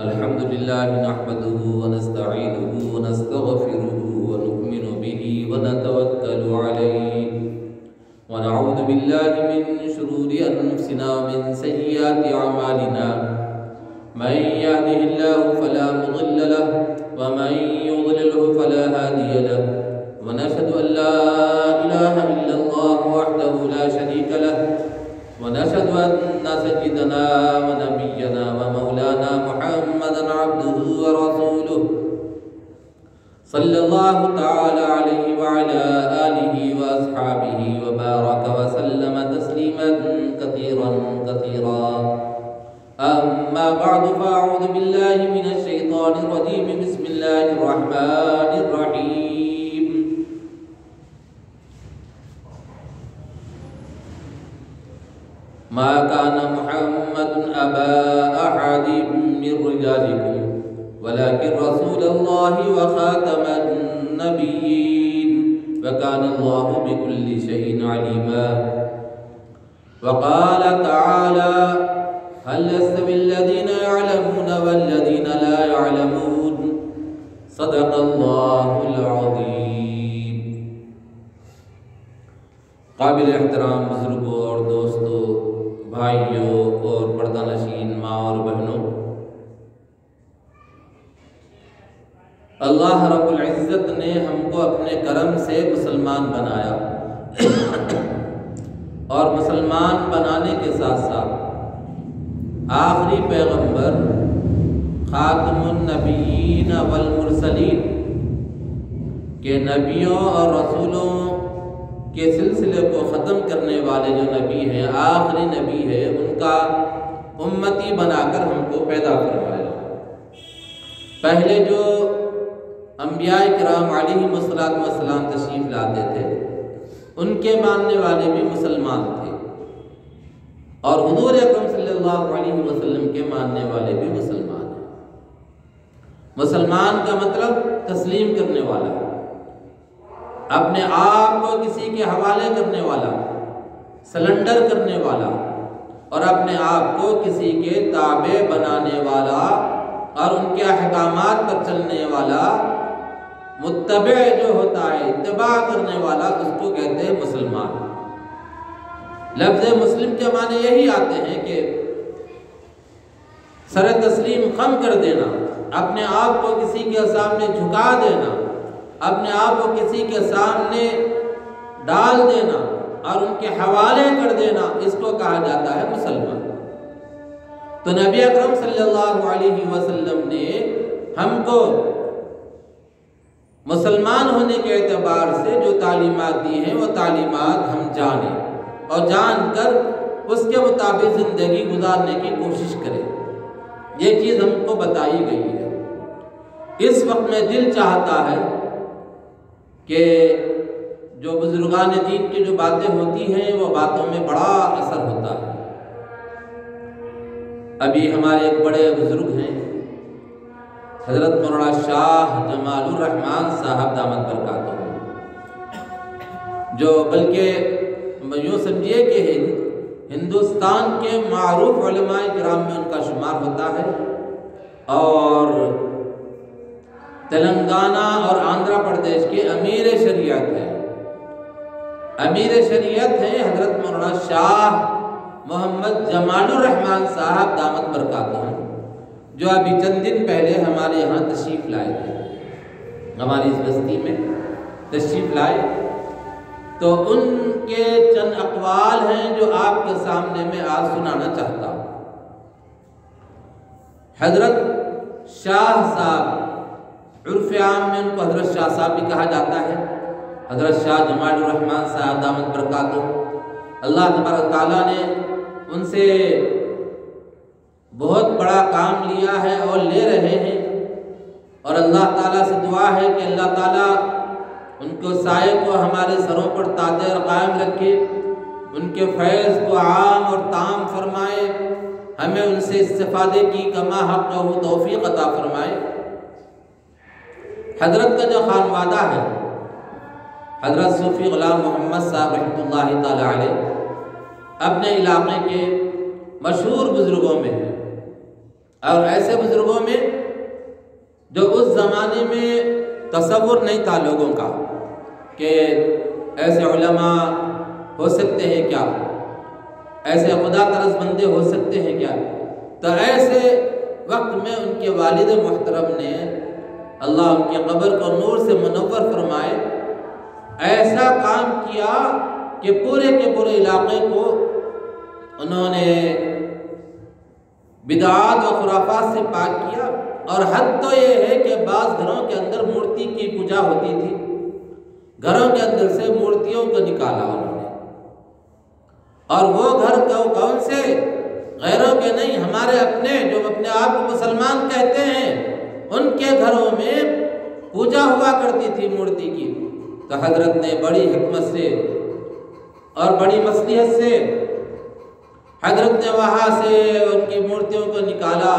الحمد لله نحمده ونستعينه ونستغفره ونؤمن به ونتوكل عليه ونعوذ بالله من شرور أنفسنا ومن سيئات أعمالنا من يهده الله فلا مضل له ومن يضلله فلا هادي له ونشهد أن لا إله إلا الله وحده لا شريك له ونشهد أن سيدنا ونبينا ومولانا محمدا عبده ورسوله صلى الله تعالى عليه وعلى آله وأصحابه وبارك وسلم تسليما كثيرا كثيرا أما بعد فأعوذ بالله من الشيطان الرجيم بسم الله الرحمن الرحيم ما كان محمد أبا أحد من رجالكم ولكن رسول الله وخاتم النبيين وكان الله بكل شيء عليما وقال تعالى هل يستوي الذين يعلمون والذين لا يعلمون صدق الله العظيم. قابل احترام بزرگوں اور دوستوں، بھائیوں اور پردہ نشین ماں اور بہنوں، اللہ رب العزت نے ہم کو اپنے کرم سے مسلمان بنایا اور مسلمان بنانے کے ساتھ ساتھ آخری پیغمبر خاتم النبیین والمرسلین کے نبیوں اور رسولوں کے سلسلے کو ختم کرنے والے جو نبی ہیں، آخری نبی ہے، ان کا امتی بنا کر ہم کو پیدا فرمایا. پہلے جو انبیاء کرام علیہم السلام تشریف لاتے تھے، ان کے ماننے والے بھی مسلمان تھے، اور حضور اکرم صلی اللہ علیہ وسلم کے ماننے والے بھی مسلمان ہیں. مسلمان کا مطلب تسلیم کرنے والا، اپنے آپ کو کسی کے حوالے کرنے والا، سلنڈر کرنے والا، اور اپنے آپ کو کسی کے تابع بنانے والا اور ان کے احکامات پر چلنے والا، متبع جو ہوتا ہے، اتباع کرنے والا، اس کو کہتے ہیں مسلمان. لفظ مسلم کے معنی یہی آتے ہیں کہ سر تسلیم خم کر دینا، اپنے آپ کو کسی کے سامنے جھکا دینا، اپنے آپ کو کسی کے سامنے ڈال دینا اور ان کے حوالے کر دینا، اس کو کہا جاتا ہے مسلمان. تو نبی اکرم صلی اللہ علیہ وسلم نے ہم کو مسلمان ہونے کے اعتبار سے جو تعلیمات دی ہیں، وہ تعلیمات ہم جانیں اور جان کر اس کے مطابق زندگی گزارنے کی کوشش کریں. یہ چیز ہم کو بتائی گئی ہے. اس وقت میں دل چاہتا ہے کہ جو بزرگان دین کی جو باتیں ہوتی ہیں، وہ باتوں میں بڑا اثر ہوتا ہے. ابھی ہمارے ایک بڑے بزرگ ہیں، حضرت مولانا شاہ جمال الرحمن صاحب دامت برکاتہ، جو بلکہ یوں سمجھیے کہ ہندوستان کے معروف علماء کرام میں ان کا شمار ہوتا ہے، اور تلنگانہ اور آندھرا پردیش کے امیر شریعت ہیں. امیر شریعت ہیں حضرت مولانا شاہ محمد جمال الرحمن صاحب دامت برکاتہ، جو ابھی چند دن پہلے ہمارے یہاں تشریف لائے تھے، ہماری اس بستی میں تشریف لائے. تو ان کے چند اقوال ہیں جو آپ کے سامنے میں آج سنانا چاہتا ہوں. حضرت شاہ صاحب، عرف عام میں ان کو حضرت شاہ صاحب بھی کہا جاتا ہے، حضرت شاہ جمال الرحمن صاحب دامت برکاتہ، اللہ تبارک تعالیٰ نے ان سے بہت بڑا کام لیا ہے اور لے رہے ہیں، اور اللہ تعالیٰ سے دعا ہے کہ اللہ تعالیٰ ان کو سائے کو ہمارے سروں پر تاج اور قائم رکھے، ان کے فیض کو عام اور تام فرمائے، ہمیں ان سے استفادے کی کما حق و توفیق عطا فرمائے. حضرت کا جو خانوادہ ہے، حضرت صوفی غلام محمد صاحب رحمۃ اللہ تعالی علیہ، اپنے علاقے کے مشہور بزرگوں میں ہیں. اور ایسے بزرگوں میں جو اس زمانے میں تصور نہیں تھا لوگوں کا کہ ایسے علماء ہو سکتے ہیں کیا، ایسے خدا طرز بندے ہو سکتے ہیں کیا، تو ایسے وقت میں ان کے والد محترم نے اللہ ان کی قبر کو نور سے منور فرمائے، ایسا کام کیا کہ پورے کے پورے علاقے کو انہوں نے بدعات و خرافات سے پاک کیا۔ اور حد تو یہ ہے کہ بعض گھروں کے اندر مورتی کی پوجا ہوتی تھی، گھروں کے اندر سے مورتیوں کو نکالا انہوں نے، اور وہ گھر کون سے؟ غیروں کے نہیں، ہمارے اپنے جو اپنے آپ کو مسلمان کہتے ہیں ان کے گھروں میں پوجا ہوا کرتی تھی مورتی کی۔ تو حضرت نے بڑی حکمت سے اور بڑی مصلحت سے حضرت نے وہاں سے ان کی مورتیوں کو نکالا،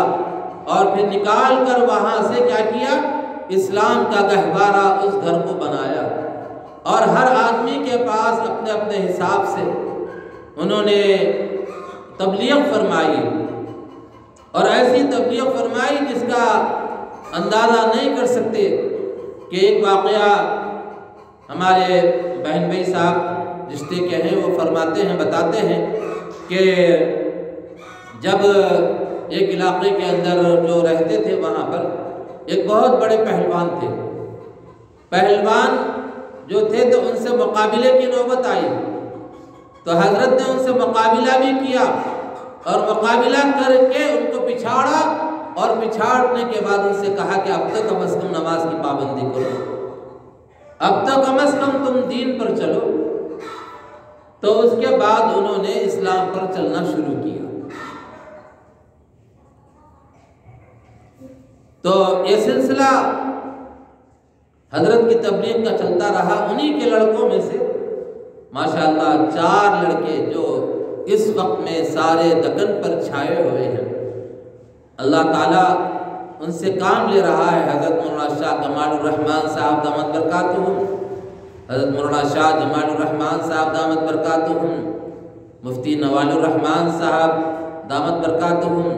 اور پھر نکال کر وہاں سے کیا کیا؟ اسلام کا گہوارہ اس گھر کو بنایا، اور ہر آدمی کے پاس اپنے اپنے حساب سے انہوں نے تبلیغ فرمائی، اور ایسی تبلیغ فرمائی جس کا اندازہ نہیں کر سکتے۔ کہ ایک واقعہ ہمارے بہن بھائی صاحب رشتے کے ہیں، وہ فرماتے ہیں، بتاتے ہیں کہ جب ایک علاقے کے اندر جو رہتے تھے وہاں پر ایک بہت بڑے پہلوان تھے، پہلوان جو تھے تو ان سے مقابلے کی نوبت آئی، تو حضرت نے ان سے مقابلہ بھی کیا، اور مقابلہ کر کے ان کو پچھاڑا، اور پچھاڑنے کے بعد ان سے کہا کہ اب تو کم از کم نماز کی پابندی کرو، اب تو کم از کم تم دین پر چلو۔ تو اس کے بعد انہوں نے اسلام پر چلنا شروع کیا۔ تو یہ سلسلہ حضرت کی تبلیغ کا چلتا رہا۔ انہی کے لڑکوں میں سے ماشاءاللہ 4 لڑکے جو اس وقت میں سارے دکن پر چھائے ہوئے ہیں، اللہ تعالیٰ ان سے کام لے رہا ہے۔ حضرت مولانا شاہ جمال الرحمن صاحب دامت برکاتہم، حضرت مولانا شاہ جمال الرحمن صاحب دامت برکاتہم، مفتی نوال الرحمن صاحب دامت برکاتہم،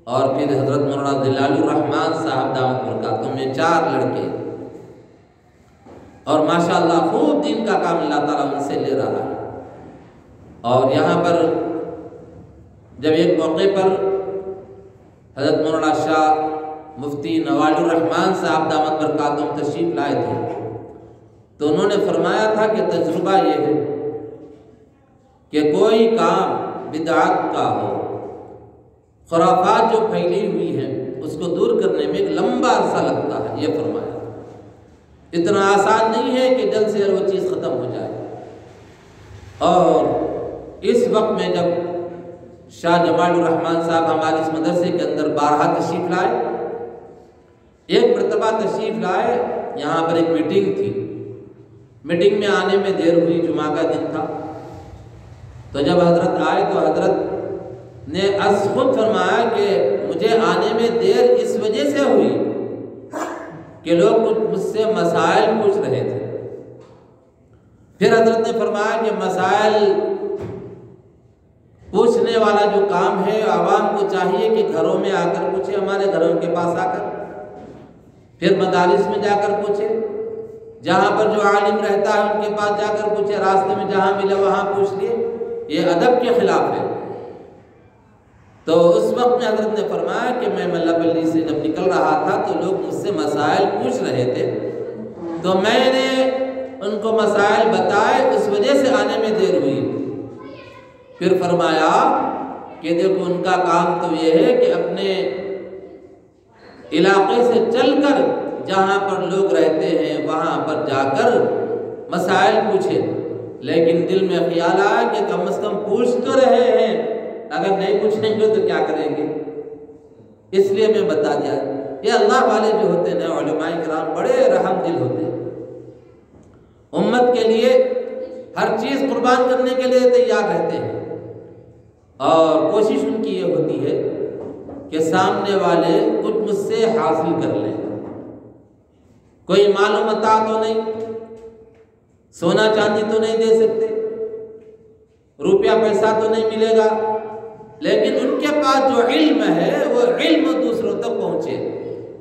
اور پھر حضرت مولانا جلال الرحمن صاحب دامت برکاتہم، یہ 4 لڑکے، اور ماشاءاللہ خوب دین کا کام اللہ تعالیٰ ان سے لے رہا ہے۔ اور یہاں پر جب ایک موقع پر حضرت مولانا شاہ مفتی نوال الرحمن صاحب دامت برکاتہم تشریف لائے تھے، تو انہوں نے فرمایا تھا کہ تجربہ یہ ہے کہ کوئی کام بدعات کا ہو، خرافات جو پھیلی ہوئی ہیں اس کو دور کرنے میں ایک لمبا عرصہ لگتا ہے، یہ فرمایا۔ اتنا آسان نہیں ہے کہ جلد سے جلد وہ چیز ختم ہو جائے۔ اور اس وقت میں جب شاہ جمال الرحمن صاحب ہمارے اس مدرسے کے اندر بارہا تشریف لائے، ایک مرتبہ تشریف لائے، یہاں پر ایک میٹنگ تھی، میٹنگ میں آنے میں دیر ہوئی، جمعہ کا دن تھا، تو جب حضرت آئے تو حضرت نے از خود فرمایا کہ مجھے آنے میں دیر اس وجہ سے ہوئی کہ لوگ کچھ مجھ سے مسائل پوچھ رہے تھے۔ پھر حضرت نے فرمایا کہ مسائل پوچھنے والا جو کام ہے عوام کو چاہیے کہ گھروں میں آ کر پوچھے، ہمارے گھروں کے پاس آ کر، پھر مدارس میں جا کر پوچھے، جہاں پر جو عالم رہتا ہے ان کے پاس جا کر پوچھے، راستے میں جہاں ملے وہاں پوچھ لیے، یہ ادب کے خلاف ہے۔ تو اس وقت میں حضرت نے فرمایا کہ میں ملا بلی سے جب نکل رہا تھا تو لوگ مجھ سے مسائل پوچھ رہے تھے، تو میں نے ان کو مسائل بتائے، اس وجہ سے آنے میں دیر ہوئی۔ پھر فرمایا کہ دیکھو ان کا کام تو یہ ہے کہ اپنے علاقے سے چل کر جہاں پر لوگ رہتے ہیں وہاں پر جا کر مسائل پوچھے، لیکن دل میں خیال آیا کہ کم از کم پوچھ تو رہے ہیں، اگر نہیں پوچھیں گے تو کیا کریں گے، اس لیے میں بتا دیا۔ یہ اللہ والے جو ہوتے ہیں علماء کرام بڑے رحم دل ہوتے ہیں، امت کے لیے ہر چیز قربان کرنے کے لیے تیار رہتے ہیں، اور کوشش ان کی یہ ہوتی ہے کہ سامنے والے کچھ مجھ سے حاصل کر لیں، کوئی مال و متاع تو نہیں، سونا چاندی تو نہیں دے سکتے، روپیہ پیسہ تو نہیں ملے گا، لیکن ان کے پاس جو علم ہے وہ علم دوسروں تک پہنچے،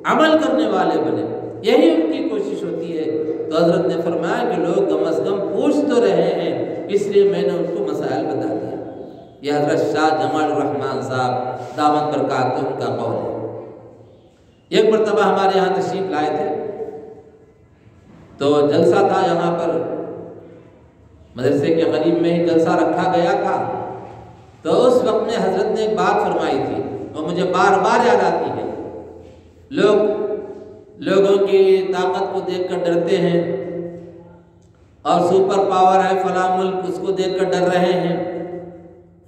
عمل کرنے والے بنے، یہی ان کی کوشش ہوتی ہے۔ تو حضرت نے فرمایا کہ لوگ کم از کم پوچھ تو رہے ہیں، اس لیے میں نے ان کو مسائل بتا دیا۔ یہ حضرت شاہ جمال الرحمن صاحب دامت برکاتہ ان کا قول ہے۔ ایک مرتبہ ہمارے یہاں تشریف لائے تھے، تو جلسہ تھا یہاں پر، مدرسے کے قریب میں ہی جلسہ رکھا گیا تھا۔ تو اس وقت میں حضرت نے ایک بات فرمائی تھی، وہ مجھے بار بار یاد آتی ہے۔ لوگوں کی طاقت کو دیکھ کر ڈرتے ہیں، اور سپر پاور ہے فلاں ملک، اس کو دیکھ کر ڈر رہے ہیں۔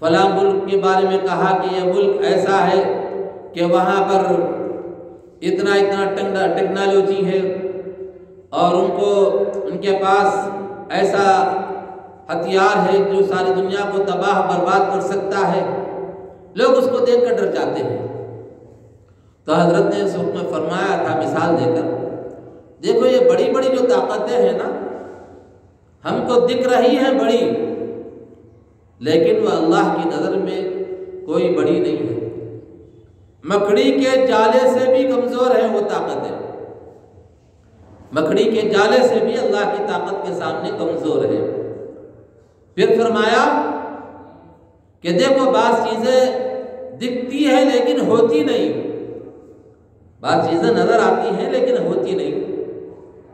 فلاں ملک کے بارے میں کہا کہ یہ ملک ایسا ہے کہ وہاں پر اتنا ٹیکنالوجی ہے، اور ان کے پاس ایسا ہتھیار ہے جو ساری دنیا کو تباہ برباد کر سکتا ہے۔ لوگ اس کو دیکھ کر ڈر جاتے ہیں۔ تو حضرت نے اس وقت میں فرمایا تھا مثال دے کر، دیکھو یہ بڑی بڑی جو طاقتیں ہیں نا، ہم کو دکھ رہی ہیں بڑی، لیکن وہ اللہ کی نظر میں کوئی بڑی نہیں ہے۔ مکڑی کے جالے سے بھی کمزور ہے وہ طاقتیں، مکڑی کے جالے سے بھی اللہ کی طاقت کے سامنے کمزور ہے۔ پھر فرمایا کہ دیکھو بعض چیزیں دکھتی ہیں لیکن ہوتی نہیں، بعض چیزیں نظر آتی ہیں لیکن ہوتی نہیں۔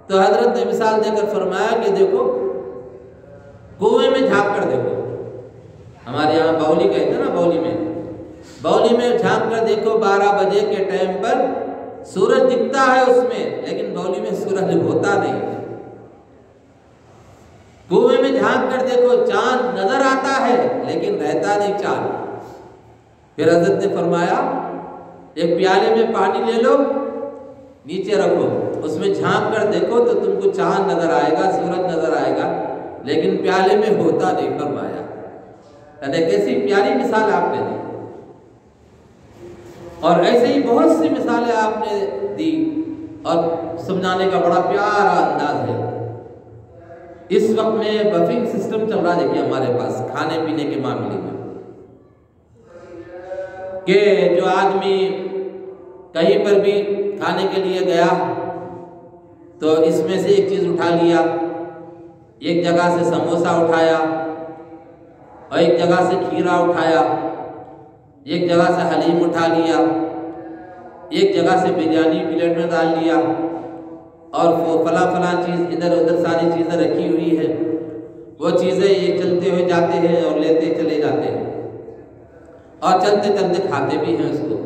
تو حضرت نے مثال دے کر فرمایا کہ دیکھو کنویں میں جھانک کر دیکھو، ہمارے یہاں باولی کہتے ہیں نا، باولی میں جھانک کر دیکھو، 12 بجے کے ٹائم پر سورج دکھتا ہے اس میں، لیکن باولی میں سورج ہوتا نہیں ہے۔ کنویں میں جھانک کر دیکھو، چاند نظر آتا ہے لیکن رہتا نہیں چاند۔ پھر حضرت نے فرمایا ایک پیالے میں پانی لے لو، نیچے رکھو، اس میں جھانک کر دیکھو تو تم کو چاند نظر آئے گا، سورج نظر آئے گا، لیکن پیالے میں ہوتا نہیں۔ فرمایا یعنی کیسی پیاری مثال آپ نے دی، اور ایسے ہی بہت سی مثالیں آپ نے دی، اور سمجھانے کا بڑا پیارا انداز ہے۔ اس وقت میں بفنگ سسٹم چل رہا ہے، دیکھیے ہمارے پاس کھانے پینے کے معاملے میں، کہ جو آدمی کہیں پر بھی کھانے کے لیے گیا تو اس میں سے ایک چیز اٹھا لیا، ایک جگہ سے سموسہ اٹھایا، اور ایک جگہ سے کھیرا اٹھایا، ایک جگہ سے حلیم اٹھا لیا، ایک جگہ سے بریانی پلیٹ میں ڈال لیا، اور فلاں چیز ادھر ادھر ساری چیزیں رکھی ہوئی ہے، وہ چیزیں یہ چلتے ہوئے جاتے ہیں اور لیتے چلے جاتے ہیں، اور چلتے چلتے کھاتے بھی ہیں اس کو۔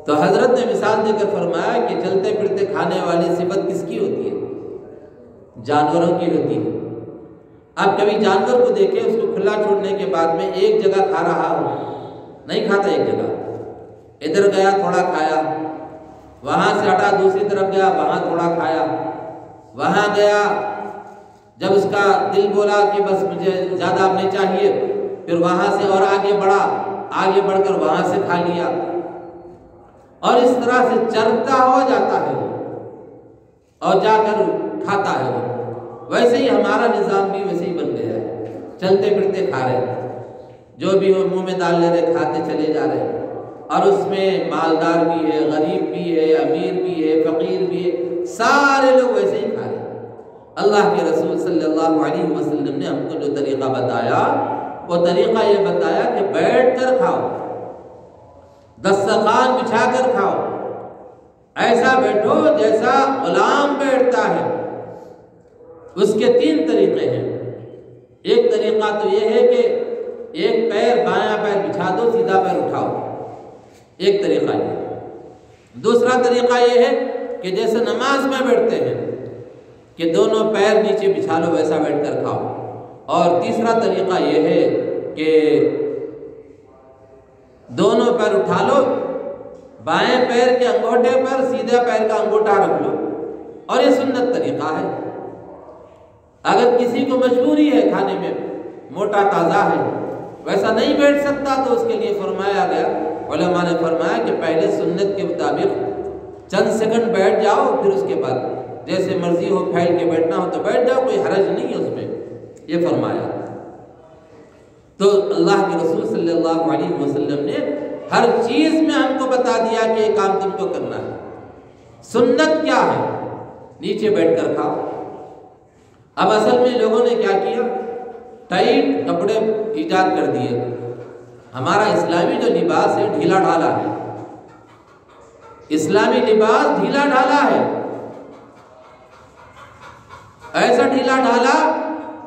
تو حضرت نے مثال دے کر فرمایا کہ چلتے پھرتے کھانے والی صفت کس کی ہوتی ہے؟ جانوروں کی ہوتی ہے۔ اب کبھی جانور کو دیکھیں، اس کو کھلا چھوڑنے کے بعد میں ایک جگہ کھا رہا ہو، نہیں کھاتا ایک جگہ، ادھر گیا تھوڑا کھایا، وہاں سے ہٹا دوسری طرف گیا وہاں تھوڑا کھایا، وہاں گیا جب اس کا دل بولا کہ بس مجھے زیادہ اب نہیں چاہیے، پھر وہاں سے اور آگے بڑھا، آگے بڑھ کر وہاں سے کھا لیا، اور اس طرح سے چرتا ہو جاتا ہے وہ، اور جا کر کھاتا ہے وہ۔ ویسے ہی ہمارا نظام بھی ویسے ہی بن گیا ہے، چلتے پھرتے کھا رہے، جو بھی ہو منہ میں ڈال لے رہے، کھاتے چلے جا رہے، اور اس میں مالدار بھی ہے، غریب بھی ہے، امیر بھی ہے، فقیر بھی ہے، سارے لوگ ویسے ہی کھا رہے۔ اللہ کے رسول صلی اللہ علیہ وسلم نے ہم کو جو طریقہ بتایا، وہ طریقہ یہ بتایا کہ بیٹھ کر کھاؤ، دسترخوان بچھا کر کھاؤ، ایسا بیٹھو جیسا غلام بیٹھتا ہے۔ اس کے 3 طریقے ہیں۔ ایک طریقہ تو یہ ہے کہ ایک پیر بایاں پیر بچھا دو، سیدھا پیر اٹھاؤ، ایک طریقہ یہ۔ دوسرا طریقہ یہ ہے کہ جیسے نماز میں بیٹھتے ہیں کہ دونوں پیر نیچے بچھا لو، ویسا بیٹھ کر کھاؤ۔ اور تیسرا طریقہ یہ ہے کہ دونوں پیر اٹھا لو، بائیں پیر کے انگوٹھے پر سیدھا پیر کا انگوٹھا رکھ لو، اور یہ سنت طریقہ ہے۔ اگر کسی کو مجبوری ہے کھانے میں، موٹا تازہ ہے، ویسا نہیں بیٹھ سکتا، تو اس کے لیے فرمایا گیا، علماء نے فرمایا کہ پہلے سنت کے مطابق چند سیکنڈ بیٹھ جاؤ، پھر اس کے بعد جیسے مرضی ہو پھیل کے بیٹھنا ہو تو بیٹھ جاؤ، کوئی حرج نہیں ہے اس میں، یہ فرمایا۔ تو اللہ کے رسول صلی اللہ علیہ وسلم نے ہر چیز میں ہم کو بتا دیا کہ یہ کام تم کو کرنا ہے۔ سنت کیا ہے؟ نیچے بیٹھ کر کھاؤ۔ اب اصل میں لوگوں نے کیا کیا، ٹائٹ کپڑے ایجاد کر دیے۔ ہمارا اسلامی جو لباس ہے ڈھیلا ڈھالا ہے، اسلامی لباس ڈھیلا ڈھالا ہے، ایسا ڈھیلا ڈھالا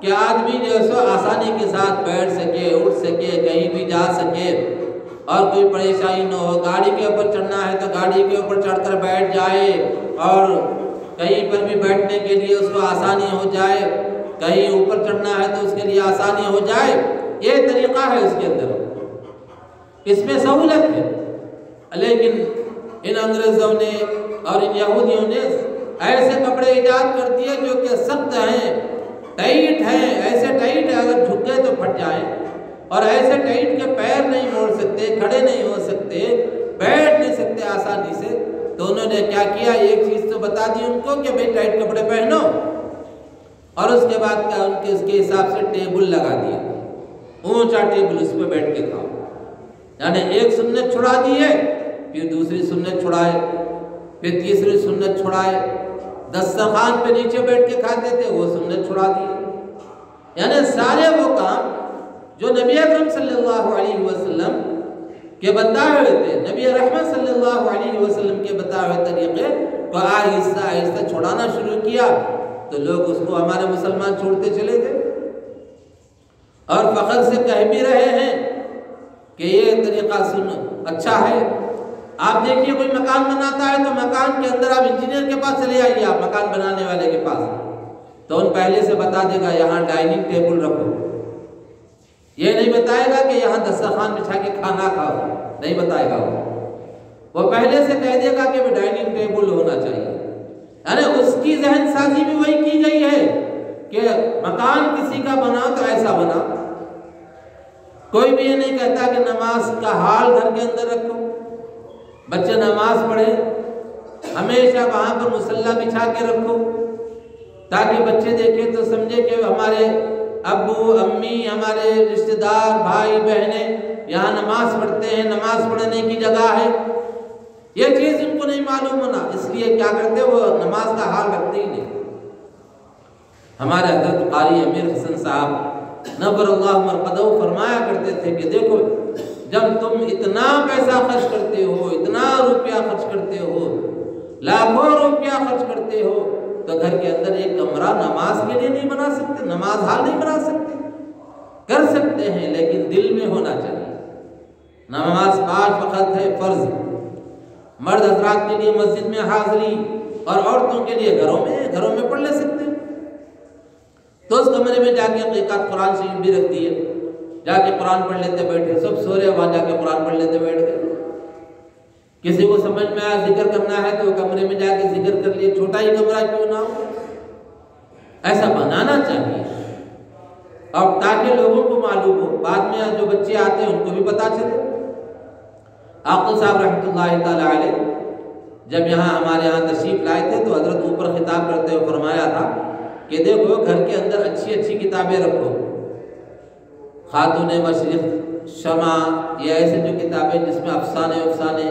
کہ آدمی جو سو آسانی کے ساتھ بیٹھ سکے، اٹھ سکے، کہیں بھی جا سکے اور کوئی پریشانی نہ ہو۔ گاڑی کے اوپر چڑھنا ہے تو گاڑی کے اوپر چڑھ کر بیٹھ جائے اور کہیں پر بھی بیٹھنے کے لیے اس کو آسانی ہو جائے، کہیں اوپر چڑھنا ہے تو اس کے لیے آسانی ہو جائے۔ یہ طریقہ ہے اس کے اندر، اس میں سہولت ہے۔ لیکن ان انگریزوں نے اور ان یہودیوں نے ایسے کپڑے ایجاد کر دیے جو کہ سخت ہیں، ٹائٹ ہیں، ایسے ٹائٹ ہے اگر جھک گئے تو پھٹ جائیں، اور ایسے ٹائٹ کے پیر نہیں موڑ سکتے، کھڑے نہیں ہو سکتے، بیٹھ نہیں سکتے آسانی سے۔ تو انہوں نے کیا کیا، ایک چیز تو بتا دی ان کو کہ بھئی ٹائٹ کپڑے پہنو، اور اس کے بعد کیا ان کے اس کے حساب سے ٹیبل لگا دیا، اونچا ٹیبل، اس پہ بیٹھ کے کھاؤ۔ یعنی ایک سنت چھڑا دی ہے، پھر دوسری سنت چھڑائے، پھر تیسری سنت چھڑائے۔ دسترخوان پہ نیچے بیٹھ کے کھاتے تھے، وہ سنت چھڑا دی۔ یعنی سارے وہ کام جو نبی اکرم صلی اللہ علیہ وسلم کے بتائے ہوئے تھے، نبی رحمت صلی اللہ علیہ وسلم کے بتائے ہوئے طریقے کو آہستہ آہستہ چھوڑانا شروع کیا، تو لوگ اس کو ہمارے مسلمان چھوڑتے چلے گئے اور فخر سے کہہ بھی رہے ہیں کہ یہ طریقہ اچھا ہے۔ آپ دیکھیے کوئی مکان بناتا ہے تو مکان کے اندر آپ انجینئر کے پاس چلے آئیے، آپ مکان بنانے والے کے پاس، تو ان پہلے سے بتا دے گا یہاں ڈائننگ ٹیبل رکھو، یہ نہیں بتائے گا کہ یہاں دسترخوان بچھا کے کھانا کھاؤ، نہیں بتائے گا۔ وہ پہلے سے کہہ دے گا کہ ڈائننگ ٹیبل ہونا چاہیے۔ یعنی اس کی ذہن سازی بھی وہی کی گئی ہے کہ مکان کسی کا بنا تو ایسا بنا۔ کوئی بھی یہ نہیں کہتا کہ نماز کا حال گھر کے اندر رکھو، بچے نماز پڑھیں، ہمیشہ وہاں پر مصلی بچھا کے رکھو تاکہ بچے دیکھیں تو سمجھے کہ ہمارے ابو امی، ہمارے رشتہ دار بھائی بہنیں یہاں نماز پڑھتے ہیں، نماز پڑھنے کی جگہ ہے۔ یہ چیز ان کو نہیں معلوم ہونا، اس لیے کیا کرتے وہ نماز کا حال رکھتے ہی نہیں۔ ہمارے حضرت قاری امیر حسن صاحب نور اللہ مرقدہ فرمایا کرتے تھے کہ دیکھو جب تم اتنا پیسہ خرچ کرتے ہو، اتنا روپیہ خرچ کرتے ہو، لاکھوں روپیہ خرچ کرتے ہو، تو گھر کے اندر ایک کمرہ نماز کے لیے نہیں بنا سکتے، نماز حال نہیں بنا سکتے؟ کر سکتے ہیں لیکن دل میں ہونا چاہیے۔ نماز 5 وقت ہے فرض، مرد حضرات کے لیے مسجد میں حاضری اور عورتوں کے لیے گھروں میں پڑھ لے سکتے ہیں۔ تو اس کمرے میں جا کے حقیقت قرآن شریف بھی رکھ دیے، جا کے قرآن پڑھ لیتے بیٹھے، سب سو رہے وہاں جا کے قرآن پڑھ لیتے بیٹھ گئے۔ کسی کو سمجھ میں آیا ذکر کرنا ہے تو کمرے میں جا کے ذکر کر لیے، چھوٹا ہی کمرہ کیوں نہ ہو، ایسا بنانا چاہیے اور تاکہ لوگوں کو معلوم ہو، بعد میں جو بچے آتے ہیں ان کو بھی پتا چلے۔ عاقل صاحب رحمۃ اللہ تعالی علیہ جب یہاں ہمارے یہاں تشریف لائے تھے تو حضرت اوپر خطاب کرتے ہوئے فرمایا تھا کہ دیکھو گھر کے اندر اچھی اچھی کتابیں رکھو، خاتون مشرق، شمع، یہ ایسے جو کتابیں جس میں افسانے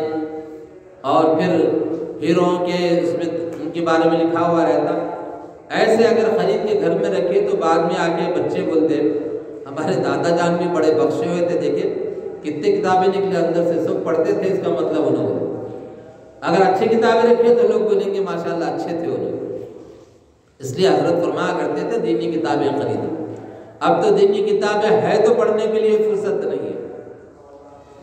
اور پھر ہیروؤں کے اس میں ان کے بارے میں لکھا ہوا رہتا، ایسے اگر خرید کے گھر میں رکھے تو بعد میں آ کے بچے بولتے، ہمارے دادا جان بھی بڑے بخشے ہوئے تھے، دیکھیں کتنے کتابیں نکلے اندر سے، سب پڑھتے تھے، اس کا مطلب انہوں نے اگر اچھی کتابیں رکھے تو لوگ بولیں گے ماشاءاللہ اچھے تھے انہوں۔ اس لیے حضرت فرمایا کرتے تھے دینی کتابیں خریدو۔ اب تو دینی کتابیں ہے تو پڑھنے کے لیے فرصت نہیں ہے،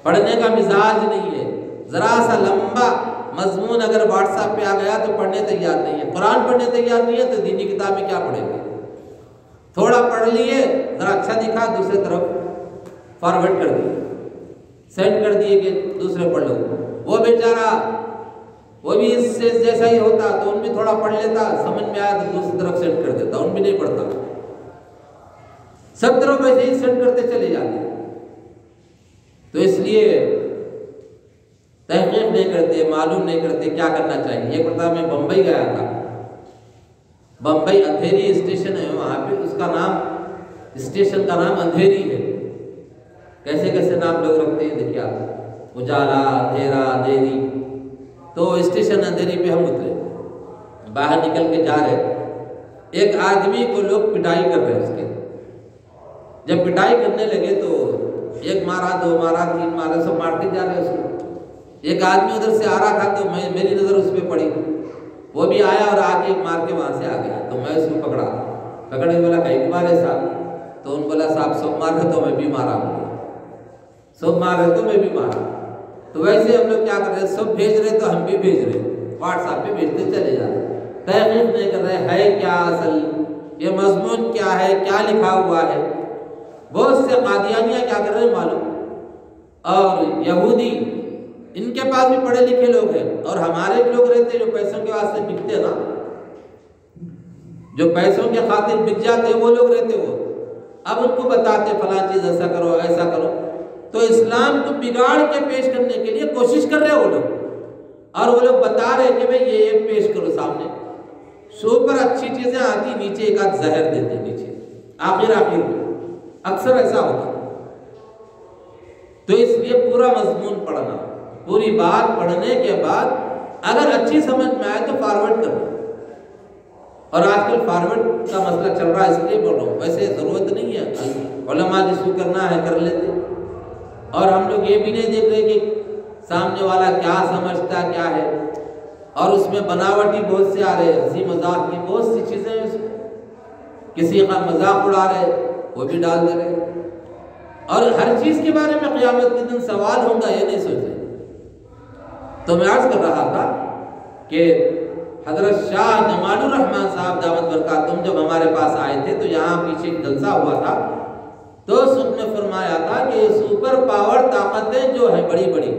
پڑھنے کا مزاج نہیں ہے، ذرا سا لمبا مضمون اگر واٹس ایپ پہ آ گیا تو پڑھنے تیار نہیں ہے، قرآن پڑھنے تیار نہیں ہے تو دینی کتابیں کیا پڑھیں گے؟ تھوڑا پڑھ لیے، ذرا اچھا دکھا، دوسرے طرف فارورڈ کر دیے، سینڈ کر دیے کہ دوسرے پڑھ لو، وہ بیچارہ وہ بھی اس سے جیسا ہی ہوتا تو ان بھی تھوڑا پڑھ لیتا، سمجھ میں آیا تو دوسری طرف سینڈ کر دیتا، ان بھی نہیں پڑھتا، سب طرف ایسے ہی سینڈ کرتے چلے جاتے۔ تو اس لیے تحقیق نہیں کرتے، معلوم نہیں کرتے کیا کرنا چاہیے۔ ایک مرتبہ میں بمبئی گیا تھا، بمبئی اندھیری اسٹیشن ہے وہاں پہ، اس کا نام اسٹیشن کا نام اندھیری ہے، کیسے کیسے نام لوگ رکھتے ہیں دیکھیے آپ، اجالا، اندھیرا، اندھیری۔ تو اسٹیشن اندھیری پہ ہم اترے، باہر نکل کے جا رہے، ایک آدمی کو لوگ پٹائی کر رہے اس کے۔ جب پٹائی کرنے لگے تو ایک مارا، دو مارا، تین مارا، سب مارتے جا رہے اس کو۔ ایک آدمی ادھر سے آ رہا تھا تو میری نظر اس پہ پڑی، وہ بھی آیا اور آگے مار کے وہاں سے آ گیا، تو میں اس کو پکڑ کے بولا کہیں مارے صاحب؟ تو ان بولا صاحب سب مار رہے تو میں بھی مارا ہوں، سب مار رہے تو میں بھی مارا۔ تو ویسے ہم لوگ کیا کر رہے، سب بھیج رہے تو ہم بھی بھیج رہے، واٹس ایپ پہ بھیجتے چلے جا رہے، تحقیق نہیں کر رہے ہے کیا اصل، یہ مضمون کیا ہے، کیا لکھا ہوا ہے۔ بہت سے قادیانیہ کیا کر رہے ہیں معلوم، اور یہودی ان کے پاس بھی پڑھے لکھے لوگ ہیں، اور ہمارے بھی لوگ رہتے جو پیسوں کے واسطے بکتے نا، جو پیسوں کے خاطر بک جاتے وہ لوگ رہتے، وہ اب ان کو بتاتے فلاں چیز ایسا کرو ایسا کرو، تو اسلام کو بگاڑ کے پیش کرنے کے لیے کوشش کر رہے وہ لوگ، اور وہ لوگ بتا رہے کہ بھئی یہ پیش کرو سامنے، اوپر اچھی چیزیں آتی، نیچے ایک آدھ زہر دیتے، نیچے آخر میں اکثر ایسا ہوتا۔ تو اس لیے پورا مضمون پڑھنا، پوری بات پڑھنے کے بعد اگر اچھی سمجھ میں آئے تو فارورڈ کرنا، اور آج کل فارورڈ کا مسئلہ چل رہا ہے اس لیے بول رہا ہوں، ویسے ضرورت نہیں ہے، علماء جس کو کرنا ہے کر لیتے، اور ہم لوگ یہ بھی نہیں دیکھ رہے کہ سامنے والا کیا سمجھتا کیا ہے، اور اس میں بناوٹی بہت سے آ رہے، ہنسی مذاق کی بہت سی چیزیں ہیں اس میں، کسی کا مذاق اڑا رہے وہ بھی ڈال دے رہے، اور ہر چیز کے بارے میں قیامت کے دن سوال ہوگا یہ نہیں سوچ رہے۔ تو میں عرض کر رہا تھا کہ حضرت شاہ جمال الرحمن صاحب دامت برکاتہم جب ہمارے پاس آئے تھے تو یہاں پیچھے ایک جلسہ ہوا تھا، تو اس وقت میں فرمایا تھا کہ سپر پاور طاقتیں جو ہیں بڑی بڑی،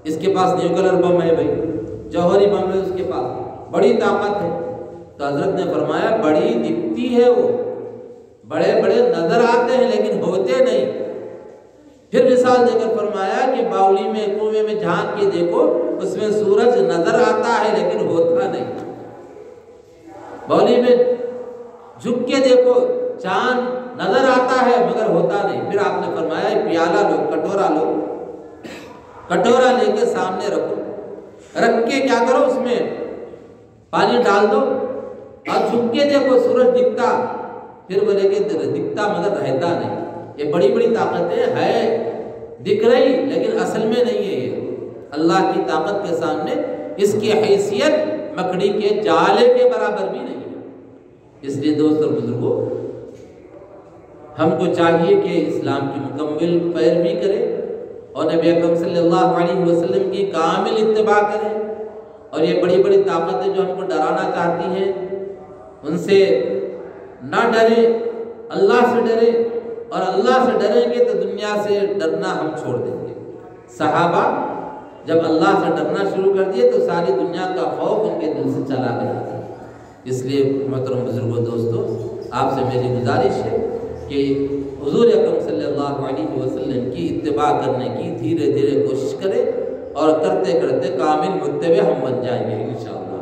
اس کے پاس نیوکلر بم ہے بھائی، جوہری بم ہے اس کے پاس، بڑی طاقت ہے، تو حضرت نے فرمایا بڑی دکھتی ہے، وہ بڑے بڑے نظر آتے ہیں لیکن ہوتے نہیں۔ پھر مثال دے کر فرمایا کہ باولی میں کنویں میں جھانک کے دیکھو، اس میں سورج نظر آتا ہے لیکن ہوتا نہیں، باولی میں جھک کے دیکھو چاند نظر آتا ہے مگر ہوتا نہیں۔ پھر آپ نے فرمایا پیالہ لو، کٹورا لو، کٹورا لے کے سامنے رکھو، رکھ کے کیا کرو اس میں پانی ڈال دو اور جھک کے دیکھو سورج دکھتا، پھر بولے کہ دکھتا مگر رہتا نہیں۔ یہ بڑی بڑی طاقتیں ہے، دکھ رہی لیکن اصل میں نہیں ہے، یہ اللہ کی طاقت کے سامنے اس کی حیثیت مکڑی کے جالے کے برابر بھی نہیں ہے۔ اس لیے دوست اور بزرگوں، ہم کو چاہیے کہ اسلام کی مکمل پیروی کرے اور نبی اکرم صلی اللہ علیہ وسلم کی کامل اتباع کرے، اور یہ بڑی بڑی طاقتیں جو ہم کو ڈرانا چاہتی ہیں ان سے نہ ڈرے، اللہ سے ڈرے، اور اللہ سے ڈریں گے تو دنیا سے ڈرنا ہم چھوڑ دیں گے۔ صحابہ جب اللہ سے ڈرنا شروع کر دیے تو ساری دنیا کا خوف ان کے دل سے چلا گیا۔ اس لیے محترم بزرگوں دوستو، آپ سے میری گزارش ہے کہ حضور اکرم صلی اللہ علیہ وسلم کی اتباع کرنے کی دھیرے دھیرے کوشش کرے، اور کرتے کرتے کامل متبع ہم بن جائیں گے انشاءاللہ۔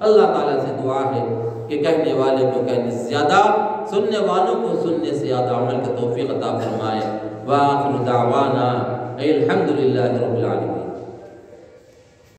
اللہ تعالیٰ سے دعا ہے کہ کہنے والے کو کہنے سے زیادہ، سننے والوں کو سننے سے زیادہ عمل کا توفیق عطا فرمائے۔ وآخر دعوانا الحمدللہ رب العالمین۔